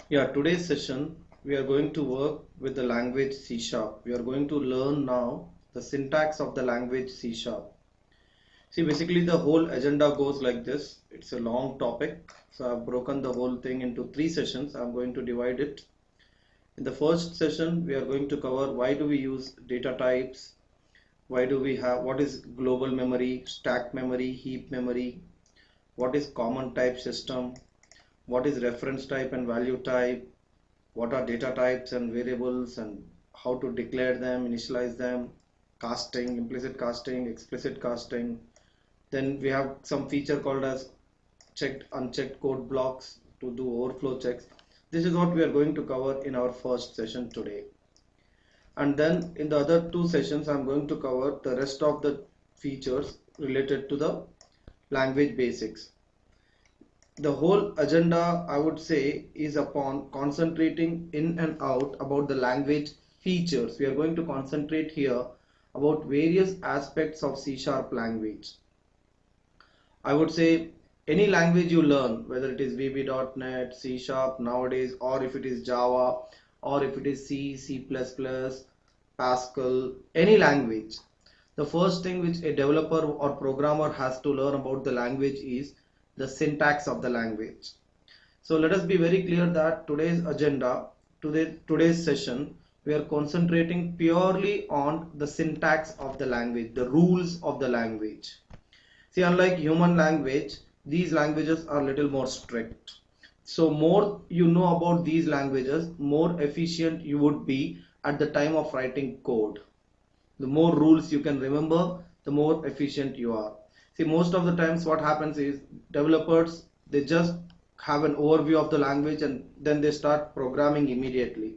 Yeah, today's session we are going to work with the language C sharp. We are going to learn now the syntax of the language C sharp. See, basically the whole agenda goes like this. It's a long topic, so I've broken the whole thing into 3 sessions. I'm going to divide it. In the first session, we are going to cover why do we use data types, why do we have, what is global memory, stack memory, heap memory, what is common type system, what is reference type and value type, what are data types and variables and how to declare them, initialize them, casting, implicit casting, explicit casting. Then we have some feature called as checked unchecked code blocks to do overflow checks. This is what we are going to cover in our first session today. And then in the other 2 sessions I'm going to cover the rest of the features related to the language basics. The whole agenda, I would say, is upon concentrating in and out about the language features. We are going to concentrate here about various aspects of C sharp language. I would say any language you learn, whether it is VB.NET, C sharp nowadays, or if it is Java, or if it is C, C++, Pascal, any language, the first thing which a developer or programmer has to learn about the language is the syntax of the language. So let us be very clear that today's agenda, today's session, we are concentrating purely on the syntax of the language, the rules of the language. See, unlike human language, these languages are little more strict. So more you know about these languages, more efficient you would be at the time of writing code. The more rules you can remember, the more efficient you are. See, most of the times what happens is developers, they just have an overview of the language and then they start programming immediately.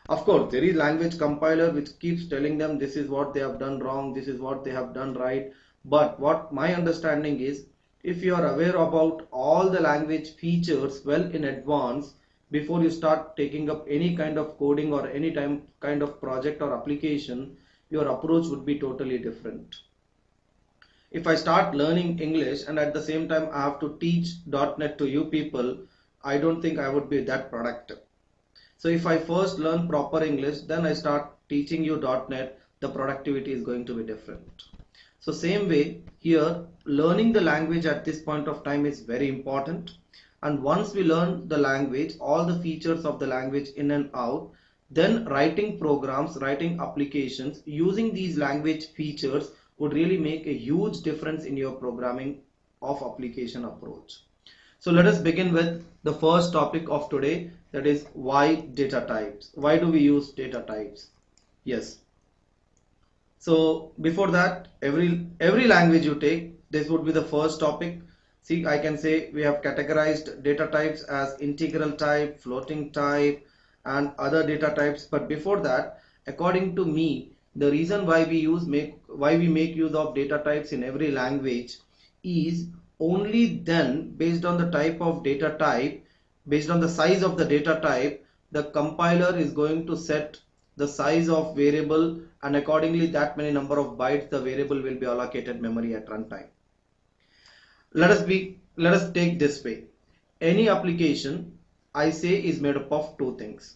Of course, there is language compiler which keeps telling them this is what they have done wrong, this is what they have done right. But what my understanding is, if you are aware about all the language features well in advance, before you start taking up any kind of coding or any kind of project or application, your approach would be totally different. If I start learning English and at the same time I have to teach .NET to you people, I don't think I would be that productive. So if I first learn proper English, then I start teaching you .NET, the productivity is going to be different. So same way here, learning the language at this point of time is very important. And once we learn the language, all the features of the language in and out, then writing programs, writing applications using these language features would really make a huge difference in your programming of application approach. So let us begin with the first topic of today, that is why data types. Why do we use data types? Yes. So before that, every language you take, this would be the first topic. See, I can say we have categorized data types as integral type, floating type, and other data types. But before that, according to me, the reason why we make use of data types in every language is only then, based on the type of data type, based on the size of the data type, the compiler is going to set the size of variable, and accordingly that many number of bytes the variable will be allocated memory at runtime. Let us take this way. Any application, I say, is made up of 2 things: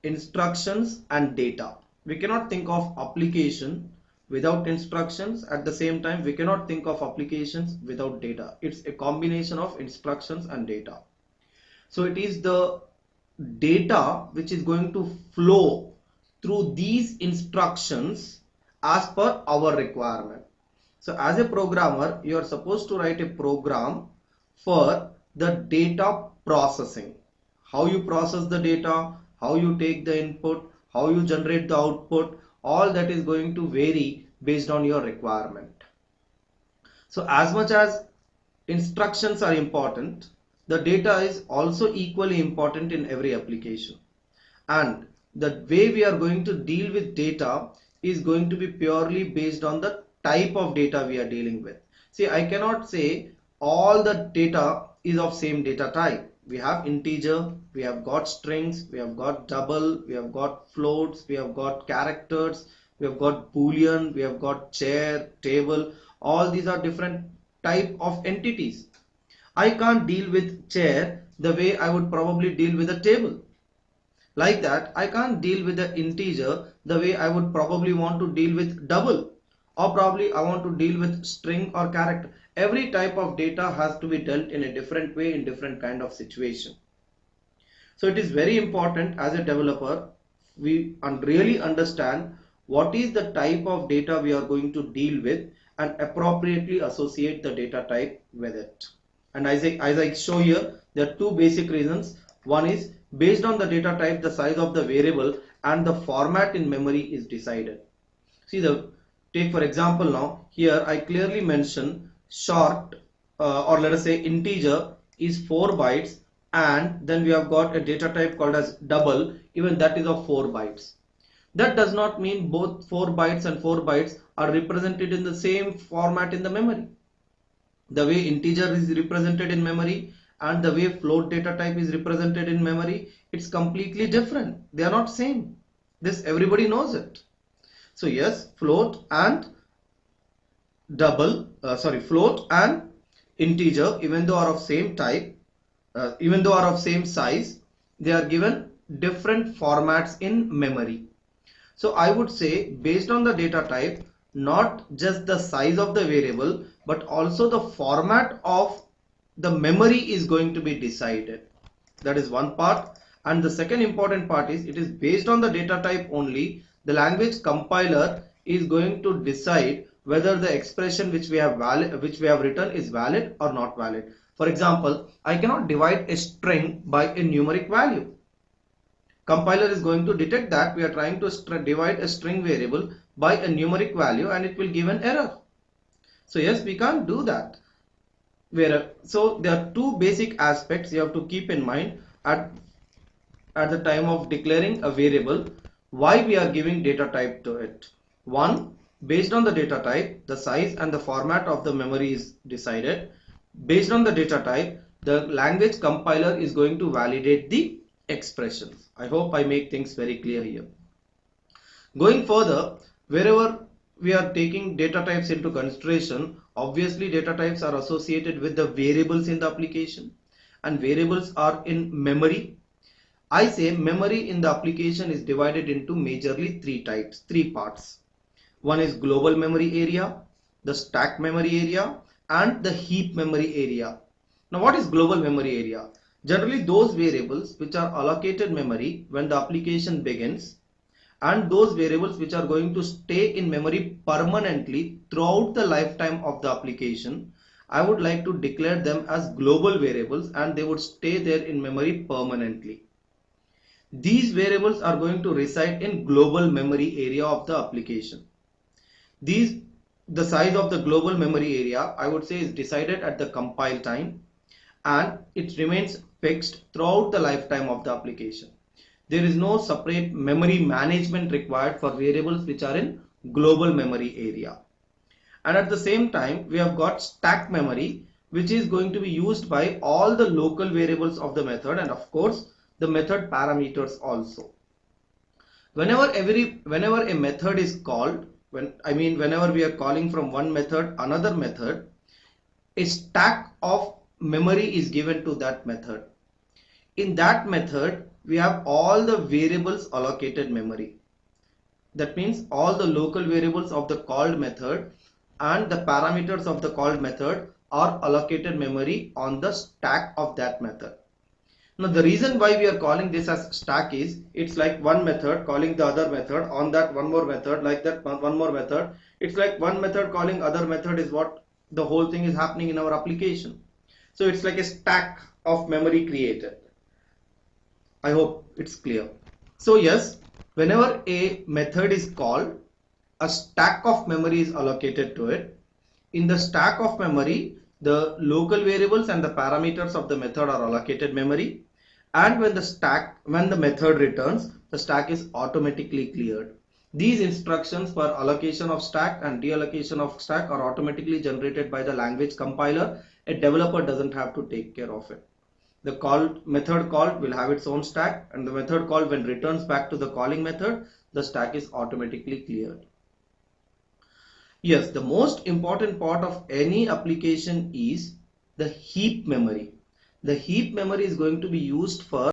instructions and data. We cannot think of application without instructions. At the same time, we cannot think of applications without data. It's a combination of instructions and data. So it is the data which is going to flow through these instructions as per our requirement. So as a programmer, you are supposed to write a program for the data processing. How you process the data, how you take the input, how you generate the output, all that is going to vary based on your requirement. So as much as instructions are important, the data is also equally important in every application. And the way we are going to deal with data is going to be purely based on the type of data we are dealing with. See, I cannot say all the data is of same data type. We have integer, we have got strings, we have got double, we have got floats, we have got characters, we have got boolean, we have got chair, table. All these are different type of entities. I can't deal with chair the way I would probably deal with a table. Like that, I can't deal with the integer the way I would probably want to deal with double, or probably I want to deal with string or character. Every type of data has to be dealt in a different way in different kind of situation. So it is very important as a developer we really understand what is the type of data we are going to deal with and appropriately associate the data type with it. And as I show here, there are two basic reasons. One is based on the data type, the size of the variable and the format in memory is decided. See, take for example now, here I clearly mention short or let us say integer is 4 bytes, and then we have got a data type called as double, even that is of 4 bytes. That does not mean both 4 bytes and 4 bytes are represented in the same format in the memory. The way integer is represented in memory and the way float data type is represented in memory, it's completely different. They are not same. This everybody knows it. So yes, float and float and integer, even though are of same type, even though are of same size, they are given different formats in memory. So I would say based on the data type, not just the size of the variable, but also the format of the memory is going to be decided. That is one part. And the second important part is it is based on the data type only. The language compiler is going to decide whether the expression which we have written is valid or not valid. For example, I cannot divide a string by a numeric value. Compiler is going to detect that we are trying to divide a string variable by a numeric value and it will give an error. So yes, we can't do that. So there are two basic aspects you have to keep in mind at the time of declaring a variable, why we are giving data type to it. One, based on the data type, the size and the format of the memory is decided. Based on the data type, the language compiler is going to validate the expressions. I hope I make things very clear here. Going further, wherever we are taking data types into consideration, obviously data types are associated with the variables in the application, and variables are in memory. I say memory in the application is divided into majorly three parts. One is global memory area, the stack memory area, and the heap memory area. Now what is global memory area? Generally those variables which are allocated memory when the application begins, and those variables which are going to stay in memory permanently throughout the lifetime of the application. I would like to declare them as global variables and they would stay there in memory permanently. These variables are going to reside in global memory area of the application. The size of the global memory area, I would say, is decided at the compile time and it remains fixed throughout the lifetime of the application. There is no separate memory management required for variables which are in global memory area. And at the same time, we have got stack memory, which is going to be used by all the local variables of the method and of course the method parameters also. Whenever a method is called, whenever we are calling from one method another method, a stack of memory is given to that method. In that method, we have all the variables allocated memory. That means all the local variables of the called method and the parameters of the called method are allocated memory on the stack of that method. Now the reason why we are calling this as stack is it's like one method calling the other method on that one more method, like that one more method. It's like one method calling other method is what the whole thing is happening in our application. So it's like a stack of memory created. I hope it's clear. So yes, whenever a method is called, a stack of memory is allocated to it. In the stack of memory, the local variables and the parameters of the method are allocated memory. And when the method returns, the stack is automatically cleared. These instructions for allocation of stack and deallocation of stack are automatically generated by the language compiler. A developer doesn't have to take care of it. The method called will have its own stack, and the method called when returns back to the calling method, the stack is automatically cleared. Yes, the most important part of any application is the heap memory. The heap memory is going to be used for